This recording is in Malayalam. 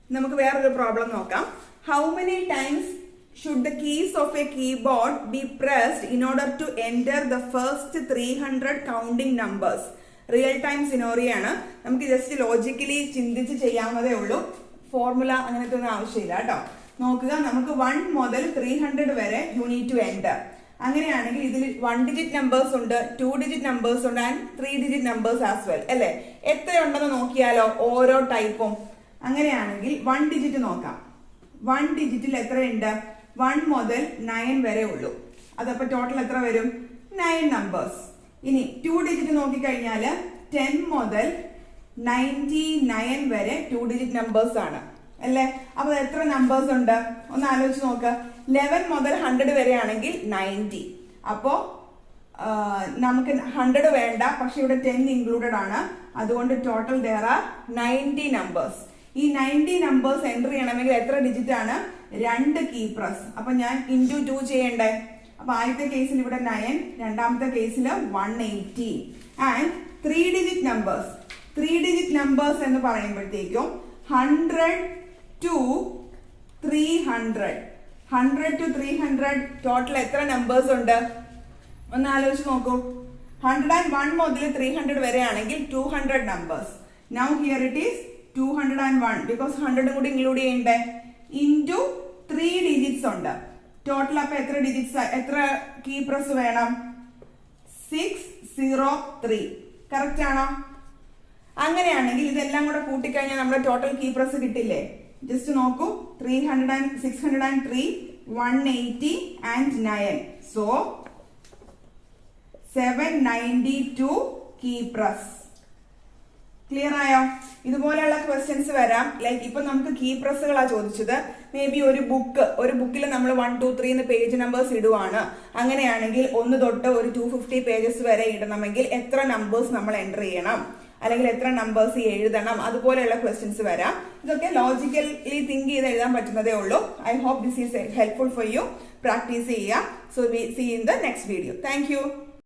നമുക്ക് വേറൊരു പ്രോബ്ലം നോക്കാം. How many times should the keys of a keyboard be pressed in order to enter the first 300 counting numbers? Real time സിനോറിയാണ്. നമുക്ക് ജസ്റ്റ് ലോജിക്കലി ചിന്തിച്ച് ചെയ്യാവുന്നതേ ഉള്ളൂ. ഫോർമുല അങ്ങനത്തെ ഒന്നും ആവശ്യമില്ല കേട്ടോ. നോക്കുക, നമുക്ക് 1 മുതൽ 300 വരെ യു നീഡ് ടു എൻറ്റർ. അങ്ങനെയാണെങ്കിൽ ഇതിൽ 1 ഡിജിറ്റ് നമ്പേഴ്സ് ഉണ്ട്, 2 ഡിജിറ്റ് നമ്പേഴ്സ് ഉണ്ട് and 3 digit numbers as well അല്ലേ? എത്രയുണ്ടെന്ന് നോക്കിയാലോ ഓരോ ടൈപ്പും. അങ്ങനെയാണെങ്കിൽ 1 ഡിജിറ്റ് നോക്കാം. 1 ഡിജിറ്റിൽ എത്രയുണ്ട്? 1 മുതൽ 9 വരെ ഉള്ളൂ. അതപ്പോ ടോട്ടൽ എത്ര വരും? 9 നമ്പേഴ്സ്. ഇനി 2 ഡിജിറ്റ് നോക്കിക്കഴിഞ്ഞാൽ 10 മുതൽ 99 വരെ 2 ഡിജിറ്റ് നമ്പേഴ്സ് ആണ് അല്ലേ? അപ്പൊ എത്ര നമ്പേഴ്സ് ഉണ്ട്? ഒന്ന് ആലോചിച്ച് നോക്ക്. 11 മുതൽ 100 വരെ ആണെങ്കിൽ 90. അപ്പോ നമുക്ക് 100 വേണ്ട, പക്ഷെ ഇവിടെ 10 ഇൻക്ലൂഡഡ് ആണ്. അതുകൊണ്ട് ടോട്ടൽ there are 90 നമ്പേഴ്സ്. ഈ 90 നമ്പേഴ്സ് എൻ്റർ ചെയ്യണമെങ്കിൽ എത്ര ഡിജിറ്റ് ആണ്? 2 കീ പ്രസ്. അപ്പൊ ഞാൻ ഇൻറ്റു 2 ചെയ്യണ്ടേ? അപ്പൊ ആദ്യത്തെ കേസിൽ ഇവിടെ 9, രണ്ടാമത്തെ കേസിൽ 180. And 3 digit numbers. 3 digit numbers എന്ന് പറയുമ്പോഴത്തേക്കും 100 to 300. 100 to 300 ടോട്ടൽ എത്ര നമ്പേഴ്സ് ഉണ്ട്? ഒന്ന് ആലോചിച്ച് നോക്കൂ. 101 മുതൽ 300 വരെ ആണെങ്കിൽ 200 numbers. Now here it is 201 because 100 കൂടി ഇൻക്ലൂഡ് ചെയ്യണ്ടേ? ഇൻറ്റു 3 ഡിജിറ്റ്സ് ഉണ്ട്. ടോട്ടൽ അപ്പൊ എത്ര ഡിജിറ്റ്സ്, എത്ര കീ പ്രസ് വേണം? 603. കറക്റ്റ് ആണോ? അങ്ങനെയാണെങ്കിൽ ഇതെല്ലാം കൂടെ കൂട്ടിക്കഴിഞ്ഞാൽ നമ്മുടെ ടോട്ടൽ കീ പ്രസ് കിട്ടില്ലേ? ജസ്റ്റ് നോക്കൂ. 603, 180 and 9. So 792 key press. Clear ആയോ? ഇതുപോലെയുള്ള ക്വസ്റ്റ്യൻസ് വരാം. ലൈക്ക് ഇപ്പൊ നമുക്ക് കീ പ്രസ്സുകളാണ് ചോദിച്ചത്. മേ ബി ഒരു ബുക്കിൽ നമ്മൾ 1, 2, 3 എന്ന് പേജ് നമ്പേഴ്സ് ഇടുവാണ്. അങ്ങനെയാണെങ്കിൽ 1 തൊട്ട് ഒരു 250 പേജസ് വരെ ഇടണമെങ്കിൽ എത്ര നമ്പേഴ്സ് നമ്മൾ എൻ്റർ ചെയ്യണം, അല്ലെങ്കിൽ എത്ര നമ്പേഴ്സ് എഴുതണം, അതുപോലെയുള്ള ക്വസ്റ്റ്യൻസ് വരാം. ഇതൊക്കെ ലോജിക്കലി തിങ്ക് ചെയ്ത് എഴുതാൻ പറ്റുന്നതേ ഉള്ളൂ. I hope this is helpful for you. Practice ചെയ്യുക. So we see in the next video. Thank U.